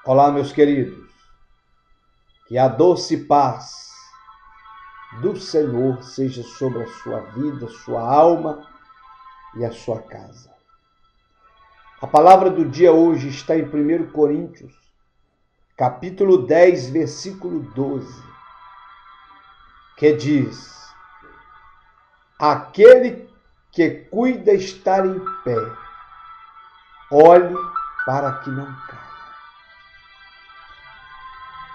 Olá, meus queridos, que a doce paz do Senhor seja sobre a sua vida, sua alma e a sua casa. A palavra do dia hoje está em 1 Coríntios, capítulo 10, versículo 12, que diz: aquele que cuida estar em pé, olhe para que não caia.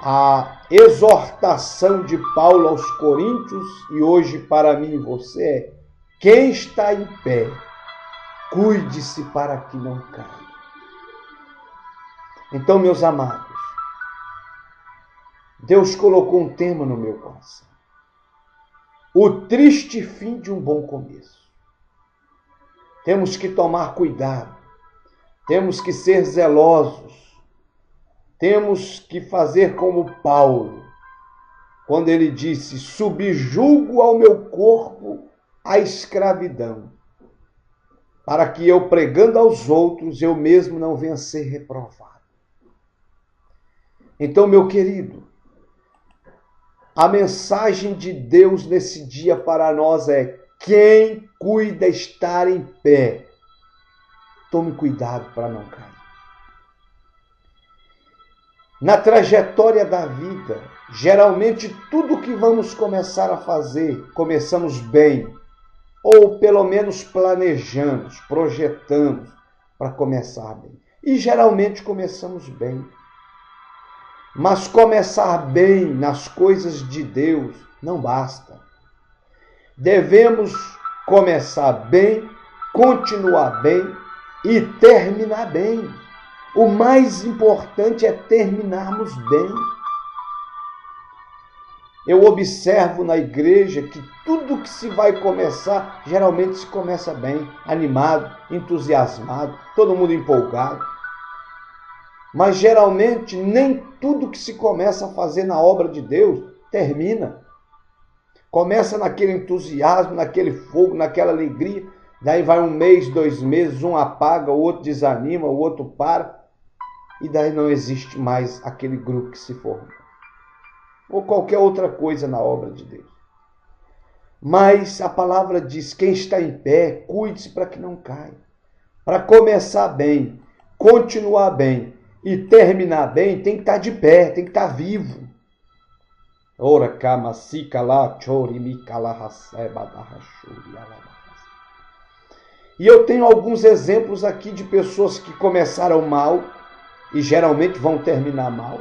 A exortação de Paulo aos Coríntios e hoje para mim e você é: quem está em pé, cuide-se para que não caia. Então, meus amados, Deus colocou um tema no meu coração: o triste fim de um bom começo. Temos que tomar cuidado, temos que ser zelosos, temos que fazer como Paulo, quando ele disse: subjugo ao meu corpo a escravidão, para que eu, pregando aos outros, eu mesmo não venha a ser reprovado. Então, meu querido, a mensagem de Deus nesse dia para nós é: quem cuida estar em pé, tome cuidado para não cair. Na trajetória da vida, geralmente tudo que vamos começar a fazer, começamos bem, ou pelo menos planejamos, projetamos para começar bem. E geralmente começamos bem. Mas começar bem nas coisas de Deus não basta. Devemos começar bem, continuar bem e terminar bem. O mais importante é terminarmos bem. Eu observo na igreja que tudo que se vai começar, geralmente se começa bem, animado, entusiasmado, todo mundo empolgado. Mas geralmente nem tudo que se começa a fazer na obra de Deus termina. Começa naquele entusiasmo, naquele fogo, naquela alegria, daí vai um mês, 2 meses, um apaga, o outro desanima, o outro para, e daí não existe mais aquele grupo que se formou. Ou qualquer outra coisa na obra de Deus. Mas a palavra diz: quem está em pé, cuide-se para que não caia. Para começar bem, continuar bem e terminar bem, tem que estar de pé, tem que estar vivo. Ora kama sikala chori mikala haseba bahashuri alabahas. E eu tenho alguns exemplos aqui de pessoas que começaram mal e geralmente vão terminar mal.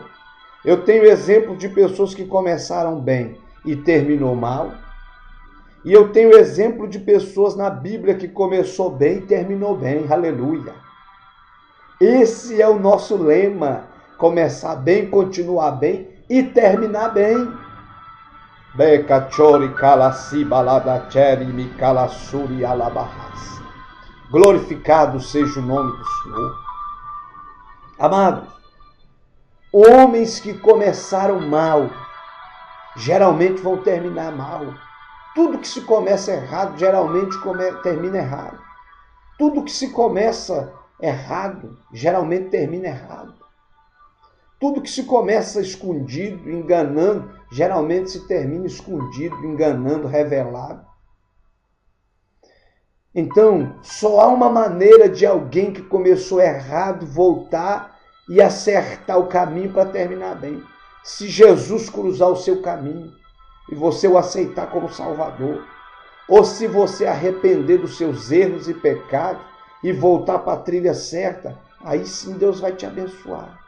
Eu tenho exemplo de pessoas que começaram bem e terminou mal. E eu tenho exemplo de pessoas na Bíblia que começou bem e terminou bem. Aleluia. Esse é o nosso lema: começar bem, continuar bem e terminar bem. Glorificado seja o nome do Senhor. Amados, homens que começaram mal, geralmente vão terminar mal. Tudo que se começa errado, geralmente termina errado. Tudo que se começa errado, geralmente termina errado. Tudo que se começa escondido, enganando, geralmente se termina escondido, enganando, revelado. Então, só há uma maneira de alguém que começou errado voltar e acertar o caminho para terminar bem. Se Jesus cruzar o seu caminho e você o aceitar como Salvador, ou se você arrepender dos seus erros e pecados e voltar para a trilha certa, aí sim Deus vai te abençoar.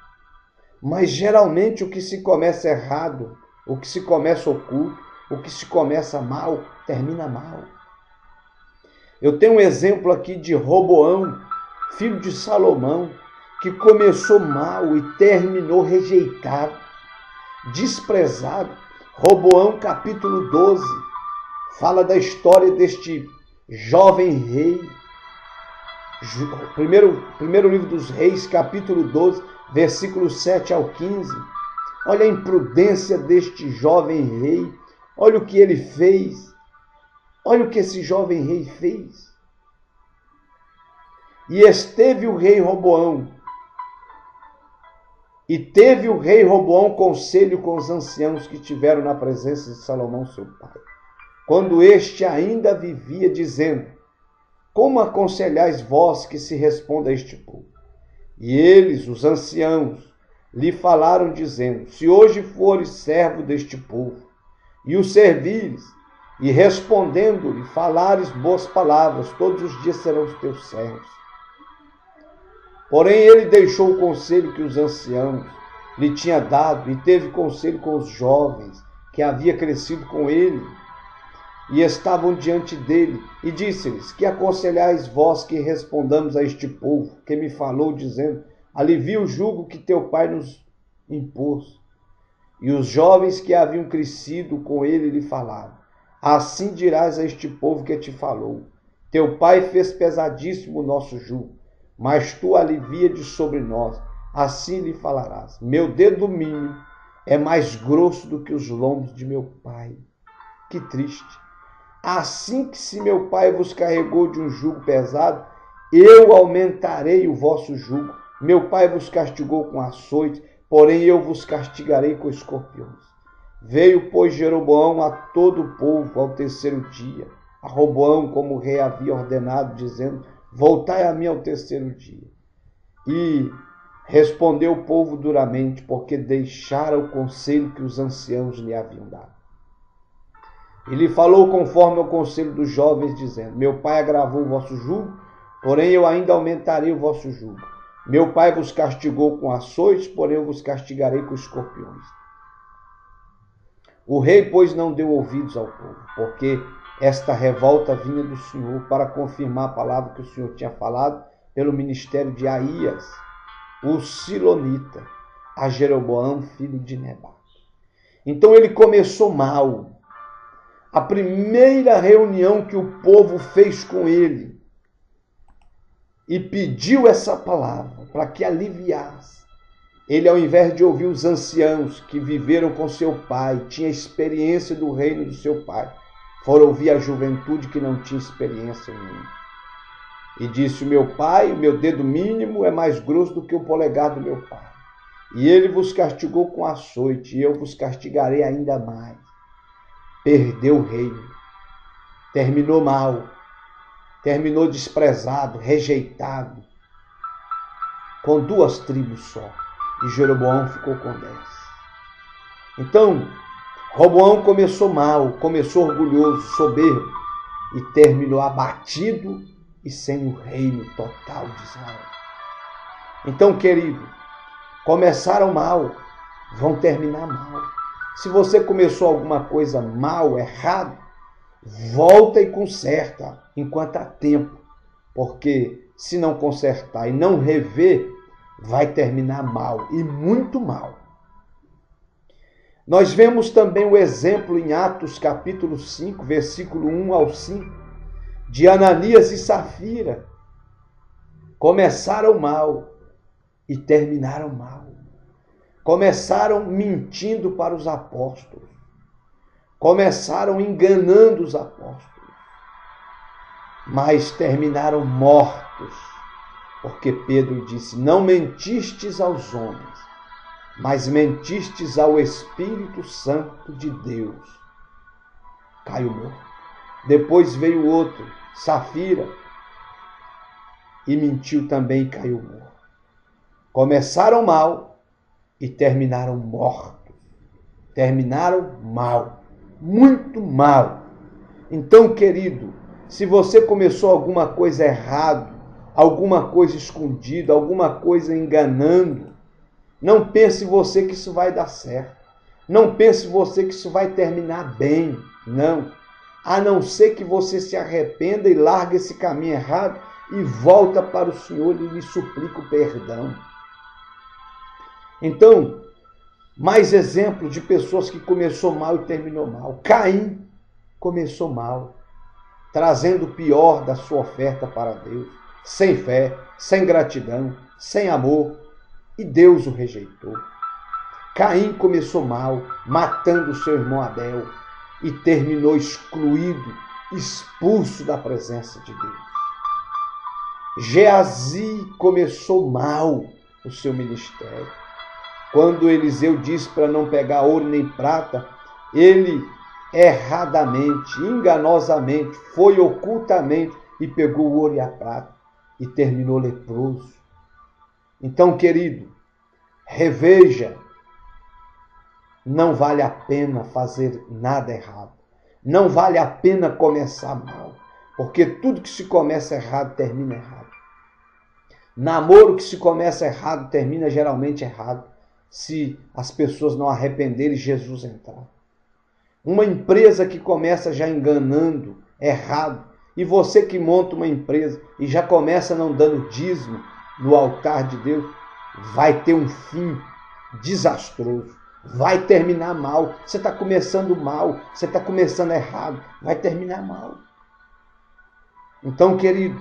Mas geralmente o que se começa errado, o que se começa oculto, o que se começa mal, termina mal. Eu tenho um exemplo aqui de Roboão, filho de Salomão, que começou mal e terminou rejeitado, desprezado. Roboão, capítulo 12, fala da história deste jovem rei. Primeiro livro dos Reis, capítulo 12, versículos 7 ao 15. Olha a imprudência deste jovem rei. Olha o que ele fez. Olha o que esse jovem rei fez. E esteve o rei Roboão E teve o rei Roboão conselho com os anciãos que tiveram na presença de Salomão, seu pai, quando este ainda vivia, dizendo: como aconselhais vós que se responda a este povo? E eles, os anciãos, lhe falaram, dizendo: se hoje fores servo deste povo, e o servires, e respondendo-lhe falares boas palavras, todos os dias serão os teus servos. Porém ele deixou o conselho que os anciãos lhe tinham dado, e teve conselho com os jovens, que havia crescido com ele, e estavam diante dele, e disse-lhes: que aconselhais vós que respondamos a este povo, que me falou, dizendo: alivia o jugo que teu pai nos impôs. E os jovens que haviam crescido com ele lhe falaram: assim dirás a este povo que te falou: teu pai fez pesadíssimo o nosso jugo, mas tu alivia de sobre nós. Assim lhe falarás: meu dedo mínimo é mais grosso do que os lombos de meu pai. Que triste! Assim que se meu pai vos carregou de um jugo pesado, eu aumentarei o vosso jugo. Meu pai vos castigou com açoite, porém eu vos castigarei com escorpiões. Veio, pois, Jeroboão a todo o povo ao terceiro dia, a Roboão, como o rei havia ordenado, dizendo: voltai a mim ao terceiro dia. E respondeu o povo duramente, porque deixara o conselho que os anciãos lhe haviam dado. Ele falou conforme o conselho dos jovens, dizendo: meu pai agravou o vosso jugo, porém eu ainda aumentarei o vosso jugo. Meu pai vos castigou com açoites, porém eu vos castigarei com escorpiões. O rei, pois, não deu ouvidos ao povo, porque esta revolta vinha do Senhor, para confirmar a palavra que o Senhor tinha falado pelo ministério de Aías, o silonita, a Jeroboão, filho de Nebat. Então ele começou mal. A primeira reunião que o povo fez com ele e pediu essa palavra para que aliviasse. Ele, ao invés de ouvir os anciãos que viveram com seu pai, tinha experiência do reino do seu pai, foram ouvir a juventude que não tinha experiência nenhuma. E disse: o meu pai, o meu dedo mínimo é mais grosso do que o polegar do meu pai. E ele vos castigou com açoite, e eu vos castigarei ainda mais. Perdeu o reino, terminou mal, terminou desprezado, rejeitado, com 2 tribos só, e Jeroboão ficou com 10. Então, Roboão começou mal, começou orgulhoso, soberbo, e terminou abatido e sem o reino total de Israel. Então, querido, começaram mal, vão terminar mal. Se você começou alguma coisa mal, errado, volta e conserta enquanto há tempo. Porque se não consertar e não rever, vai terminar mal, e muito mal. Nós vemos também o exemplo em Atos capítulo 5, versículo 1 ao 5, de Ananias e Safira. Começaram mal e terminaram mal. Começaram mentindo para os apóstolos. Começaram enganando os apóstolos. Mas terminaram mortos. Porque Pedro disse: não mentistes aos homens, mas mentistes ao Espírito Santo de Deus. Caiu morto. Depois veio outro, Safira, e mentiu também e caiu morto. Começaram mal e terminaram mortos. Terminaram mal. Muito mal. Então, querido, se você começou alguma coisa errada, alguma coisa escondida, alguma coisa enganando, não pense você que isso vai dar certo. Não pense você que isso vai terminar bem. Não. A não ser que você se arrependa e largue esse caminho errado e volta para o Senhor e lhe suplica o perdão. Então, mais exemplos de pessoas que começou mal e terminou mal. Caim começou mal, trazendo o pior da sua oferta para Deus, sem fé, sem gratidão, sem amor, e Deus o rejeitou. Caim começou mal, matando o seu irmão Abel, e terminou excluído, expulso da presença de Deus. Geazi começou mal o seu ministério. Quando Eliseu disse para não pegar ouro nem prata, ele erradamente, enganosamente, foi ocultamente e pegou o ouro e a prata e terminou leproso. Então, querido, reveja, não vale a pena fazer nada errado. Não vale a pena começar mal, porque tudo que se começa errado termina errado. Namoro que se começa errado termina geralmente errado, se as pessoas não arrependerem e Jesus entrar. Uma empresa que começa já enganando, errado, e você que monta uma empresa e já começa não dando dízimo no altar de Deus, vai ter um fim desastroso. Vai terminar mal. Você está começando mal, você está começando errado, vai terminar mal. Então, querido,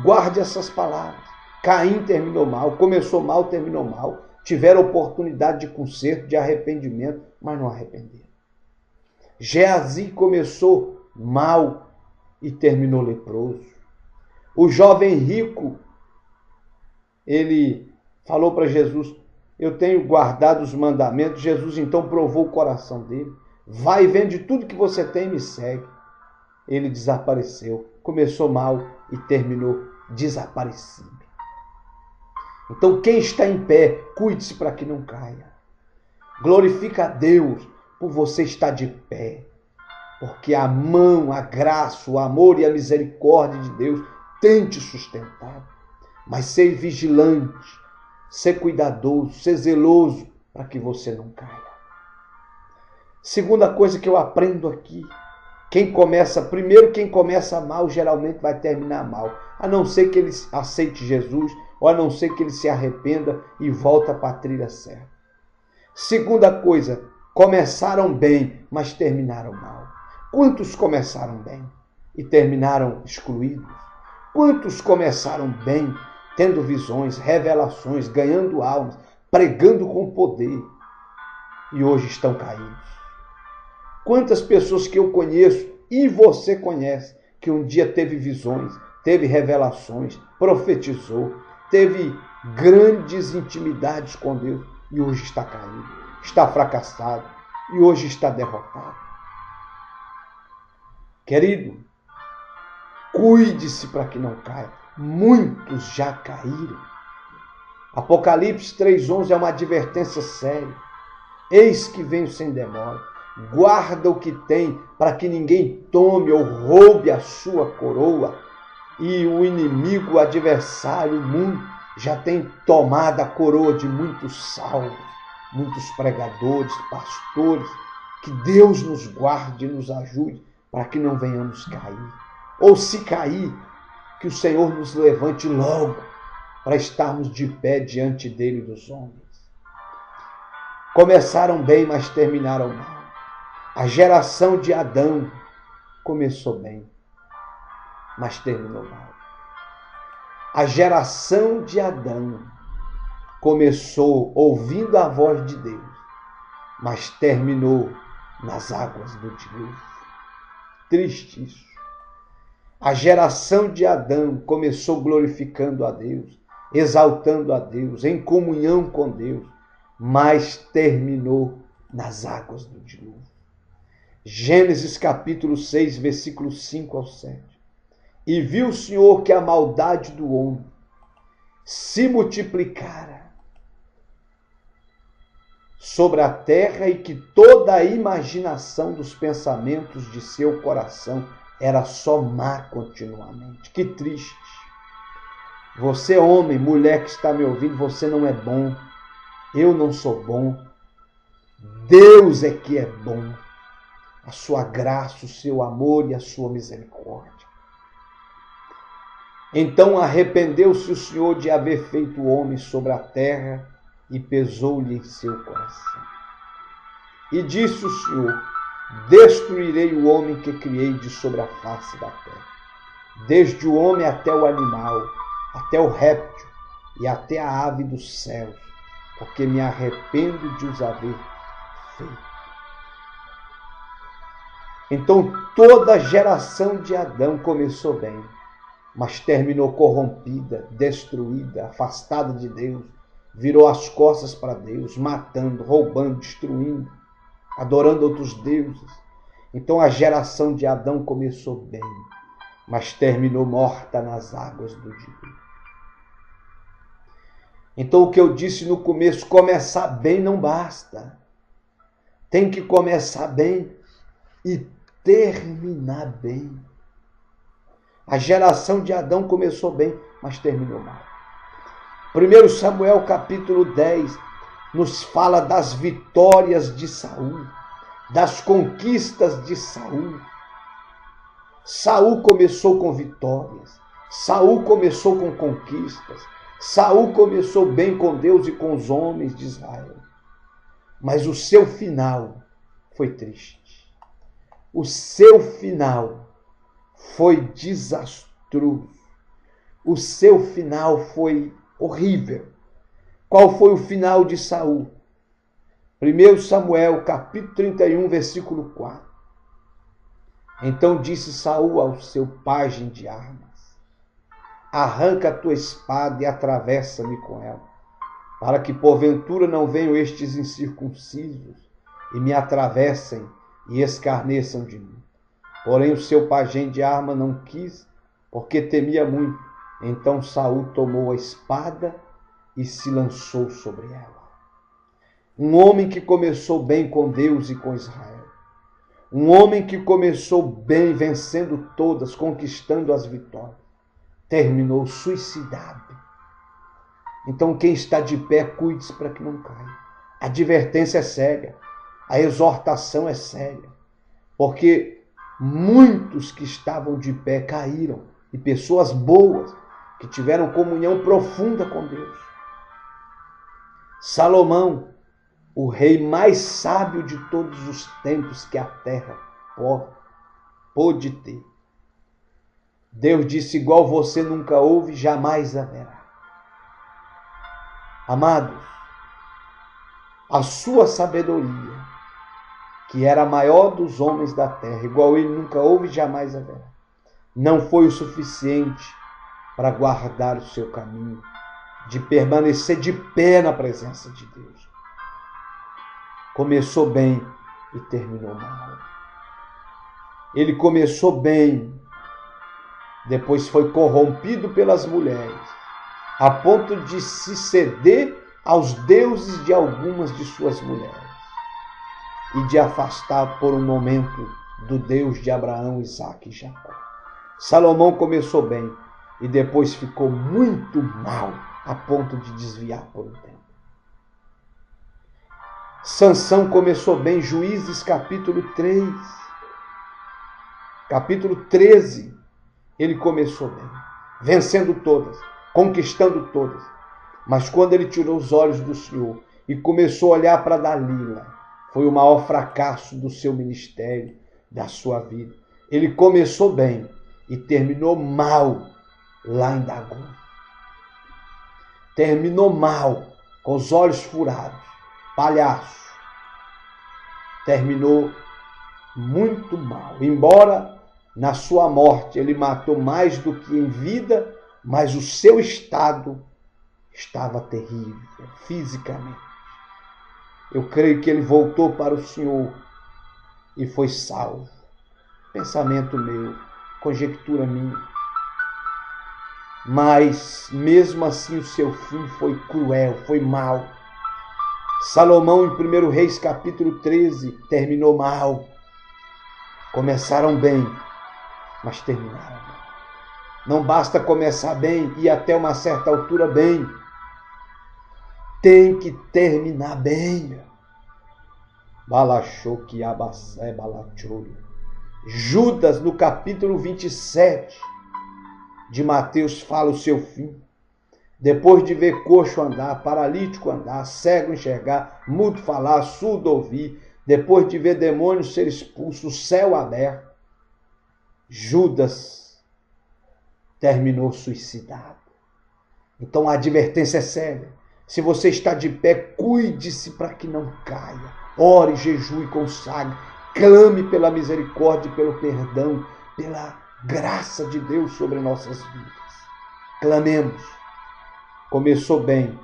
guarde essas palavras. Caim terminou mal, começou mal, terminou mal. Tiveram oportunidade de conserto, de arrependimento, mas não arrependeram. Geazi começou mal e terminou leproso. O jovem rico, ele falou para Jesus: eu tenho guardado os mandamentos. Jesus então provou o coração dele. Vai, vende tudo que você tem e me segue. Ele desapareceu. Começou mal e terminou desaparecido. Então quem está em pé, cuide-se para que não caia. Glorifica a Deus por você estar de pé. Porque a mão, a graça, o amor e a misericórdia de Deus tem te sustentado. Mas ser vigilante, ser cuidadoso, ser zeloso para que você não caia. Segunda coisa que eu aprendo aqui, quem começa mal geralmente vai terminar mal, a não ser que ele aceite Jesus ou a não ser que ele se arrependa e volta para a trilha certa. Segunda coisa, começaram bem, mas terminaram mal. Quantos começaram bem e terminaram excluídos? Quantos começaram bem, tendo visões, revelações, ganhando almas, pregando com poder e hoje estão caídos? Quantas pessoas que eu conheço e você conhece, que um dia teve visões, teve revelações, profetizou, teve grandes intimidades com Deus e hoje está caído, está fracassado e hoje está derrotado. Querido, cuide-se para que não caia. Muitos já caíram. Apocalipse 3:11 é uma advertência séria. Eis que venho sem demora. Guarda o que tem, para que ninguém tome ou roube a sua coroa. E o inimigo, o adversário, o mundo, já tem tomado a coroa de muitos salvos, muitos pregadores, pastores. Que Deus nos guarde e nos ajude para que não venhamos cair. Ou se cair, que o Senhor nos levante logo para estarmos de pé diante dele e dos homens. Começaram bem, mas terminaram mal. A geração de Adão começou bem, mas terminou mal. A geração de Adão começou ouvindo a voz de Deus, mas terminou nas águas do dilúvio. Triste isso. A geração de Adão começou glorificando a Deus, exaltando a Deus, em comunhão com Deus, mas terminou nas águas do dilúvio. Gênesis capítulo 6, versículos 5 ao 7. E viu o Senhor que a maldade do homem se multiplicara sobre a terra e que toda a imaginação dos pensamentos de seu coração era só má continuamente. Que triste. Você, homem, mulher que está me ouvindo, você não é bom. Eu não sou bom. Deus é que é bom. A sua graça, o seu amor e a sua misericórdia. Então arrependeu-se o Senhor de haver feito o homem sobre a terra e pesou-lhe em seu coração. E disse o Senhor: destruirei o homem que criei de sobre a face da terra, desde o homem até o animal, até o réptil e até a ave dos céus, porque me arrependo de os haver feito. Então toda a geração de Adão começou bem, mas terminou corrompida, destruída, afastada de Deus, virou as costas para Deus, matando, roubando, destruindo, adorando outros deuses. Então a geração de Adão começou bem, mas terminou morta nas águas do dilúvio. Então o que eu disse no começo, começar bem não basta. Tem que começar bem e terminar bem. A geração de Adão começou bem, mas terminou mal. 1 Samuel capítulo 10 nos fala das vitórias de Saul, das conquistas de Saul. Saul começou com vitórias, Saul começou com conquistas, Saul começou bem com Deus e com os homens de Israel. Mas o seu final foi triste. O seu final foi desastroso. O seu final foi horrível. Qual foi o final de Saul? 1 Samuel, capítulo 31, versículo 4. Então disse Saul ao seu pajem de armas: arranca a tua espada e atravessa-me com ela, para que porventura não venham estes incircuncisos e me atravessem e escarneçam de mim. Porém o seu pajem de arma não quis, porque temia muito. Então Saul tomou a espada e se lançou sobre ela. Um homem que começou bem com Deus e com Israel. Um homem que começou bem, vencendo todas, conquistando as vitórias, terminou suicidado. Então quem está de pé, cuide-se para que não caia. A advertência é séria, a exortação é séria, porque muitos que estavam de pé caíram, e pessoas boas, que tiveram comunhão profunda com Deus. Salomão, o rei mais sábio de todos os tempos que a terra pôde ter. Deus disse: igual você nunca houve, jamais haverá. Amados, a sua sabedoria, que era a maior dos homens da terra, igual ele nunca houve, jamais haverá, não foi o suficiente para guardar o seu caminho, de permanecer de pé na presença de Deus. Começou bem e terminou mal. Ele começou bem, depois foi corrompido pelas mulheres, a ponto de se ceder aos deuses de algumas de suas mulheres e de afastar por um momento do Deus de Abraão, Isaque e Jacó. Salomão começou bem e depois ficou muito mal, a ponto de desviar por um tempo. Sansão começou bem, Juízes capítulo 3, capítulo 13, ele começou bem, vencendo todas, conquistando todas. Mas quando ele tirou os olhos do Senhor e começou a olhar para Dalila, foi o maior fracasso do seu ministério, da sua vida. Ele começou bem e terminou mal lá em Dagon. Terminou mal, com os olhos furados, palhaço. Terminou muito mal. Embora na sua morte ele matou mais do que em vida, mas o seu estado estava terrível, fisicamente. Eu creio que ele voltou para o Senhor e foi salvo. Pensamento meu, conjectura minha. Mas, mesmo assim, o seu fim foi cruel, foi mau. Salomão, em 1 Reis, capítulo 13, terminou mal. Começaram bem, mas terminaram mal. Não basta começar bem e até uma certa altura bem. Tem que terminar bem. Balachoque abassé balachori. Judas, no capítulo 27 de Mateus, fala o seu fim. Depois de ver coxo andar, paralítico andar, cego enxergar, mudo falar, surdo ouvir, depois de ver demônios ser expulsos, o céu aberto, Judas terminou suicidado. Então a advertência é séria. Se você está de pé, cuide-se para que não caia. Ore, jejue, consagre, clame pela misericórdia e pelo perdão, pela graça de Deus sobre nossas vidas. Clamemos. Começou bem,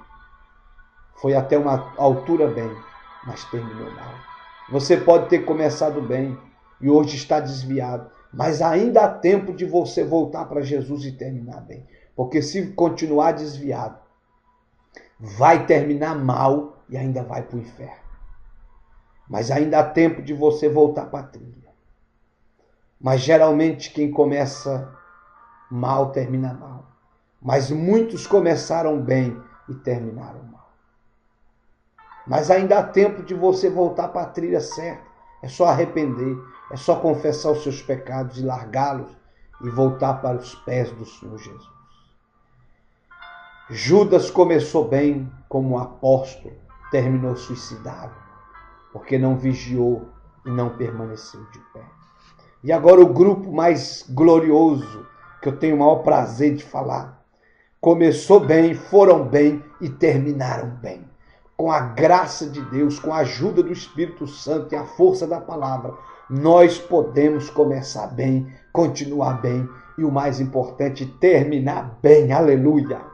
Foi até uma altura bem, mas terminou mal. Você pode ter começado bem e hoje está desviado, mas ainda há tempo de você voltar para Jesus e terminar bem. Porque se continuar desviado, vai terminar mal e ainda vai para o inferno. Mas ainda há tempo de você voltar para a trilha. Mas geralmente quem começa mal termina mal. Mas muitos começaram bem e terminaram mal. Mas ainda há tempo de você voltar para a trilha certa. É só arrepender, é só confessar os seus pecados e largá-los e voltar para os pés do Senhor Jesus. Judas começou bem como apóstolo, terminou suicidado, porque não vigiou e não permaneceu de pé. E agora o grupo mais glorioso, que eu tenho o maior prazer de falar, começou bem, foram bem e terminaram bem. Com a graça de Deus, com a ajuda do Espírito Santo e a força da palavra, nós podemos começar bem, continuar bem e o mais importante, terminar bem. Aleluia!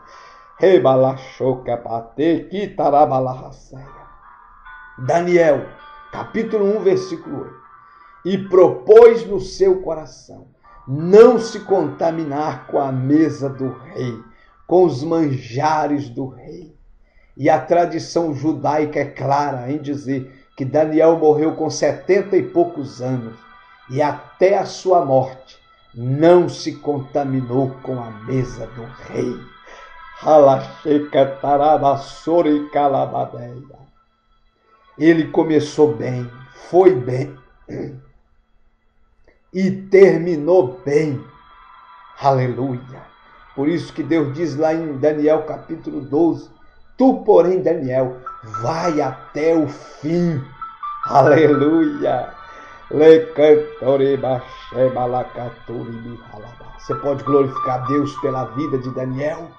Daniel, capítulo 1, versículo 8. E propôs no seu coração não se contaminar com a mesa do rei, com os manjares do rei. E a tradição judaica é clara em dizer que Daniel morreu com 70 e poucos anos e até a sua morte não se contaminou com a mesa do rei. Ele começou bem, foi bem e terminou bem. Aleluia! Por isso que Deus diz lá em Daniel capítulo 12, tu, porém, Daniel, vai até o fim. Aleluia! Você pode glorificar Deus pela vida de Daniel?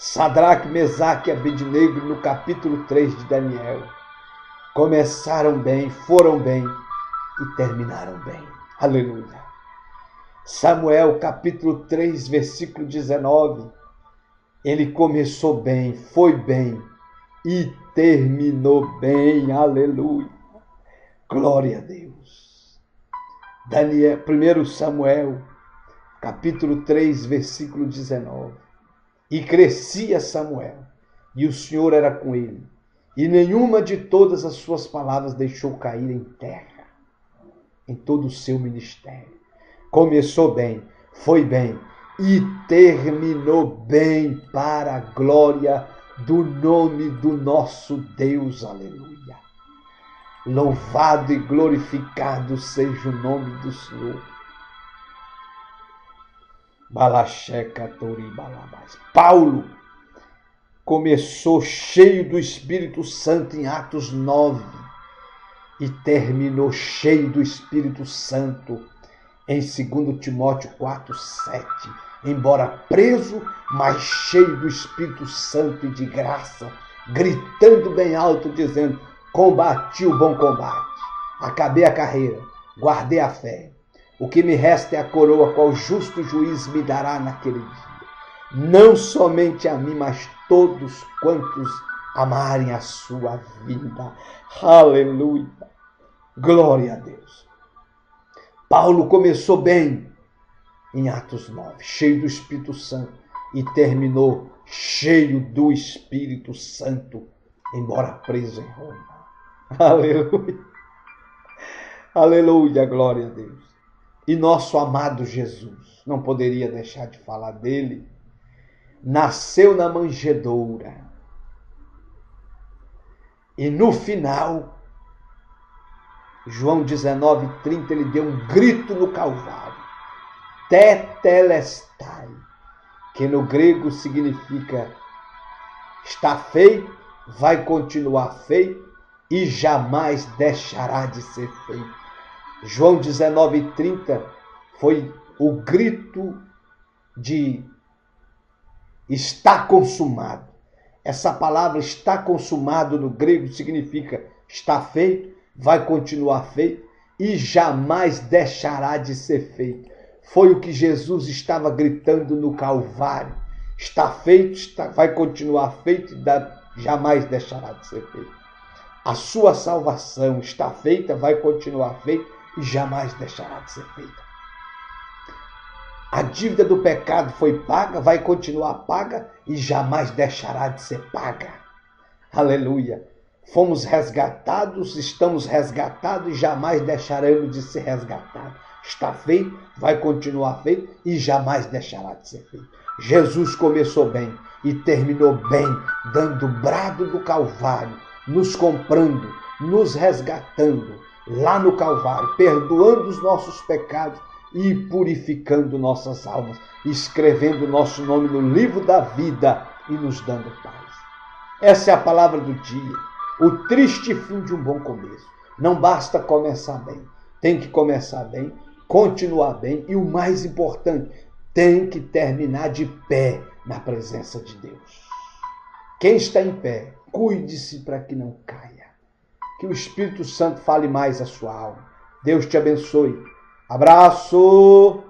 Sadraque, Mesaque e Abednego, no capítulo 3 de Daniel, começaram bem, foram bem e terminaram bem. Aleluia! Samuel, capítulo 3, versículo 19, ele começou bem, foi bem e terminou bem. Aleluia! Glória a Deus! 1 Samuel, capítulo 3, versículo 19. E crescia Samuel, e o Senhor era com ele, e nenhuma de todas as suas palavras deixou cair em terra, em todo o seu ministério. Começou bem, foi bem, e terminou bem para a glória do nome do nosso Deus. Aleluia! Louvado e glorificado seja o nome do Senhor. Paulo começou cheio do Espírito Santo em Atos 9 e terminou cheio do Espírito Santo em 2 Timóteo 4:7. Embora preso, mas cheio do Espírito Santo e de graça, gritando bem alto, dizendo: combati o bom combate, acabei a carreira, guardei a fé. O que me resta é a coroa, qual justo juiz me dará naquele dia. Não somente a mim, mas todos quantos amarem a sua vida. Aleluia! Glória a Deus! Paulo começou bem em Atos 9, cheio do Espírito Santo, e terminou cheio do Espírito Santo, embora preso em Roma. Aleluia! Aleluia! Glória a Deus! E nosso amado Jesus, não poderia deixar de falar dele, nasceu na manjedoura. E no final, João 19:30, ele deu um grito no Calvário. Tetelestai, que no grego significa está feito, vai continuar feito e jamais deixará de ser feito. João 19:30 foi o grito de está consumado. Essa palavra está consumado no grego significa está feito, vai continuar feito e jamais deixará de ser feito. Foi o que Jesus estava gritando no Calvário. Está feito, vai continuar feito e jamais deixará de ser feito. A sua salvação está feita, vai continuar feita e jamais deixará de ser feita. A dívida do pecado foi paga, vai continuar paga e jamais deixará de ser paga. Aleluia! Fomos resgatados, estamos resgatados e jamais deixaremos de ser resgatados. Está feito, vai continuar feito e jamais deixará de ser feito. Jesus começou bem e terminou bem, dando o brado do Calvário, nos comprando, nos resgatando lá no Calvário, perdoando os nossos pecados e purificando nossas almas, escrevendo nosso nome no livro da vida e nos dando paz. Essa é a palavra do dia, o triste fim de um bom começo. Não basta começar bem, tem que começar bem, continuar bem e o mais importante, tem que terminar de pé na presença de Deus. Quem está em pé, cuide-se para que não caia. Que o Espírito Santo fale mais a sua alma. Deus te abençoe. Abraço!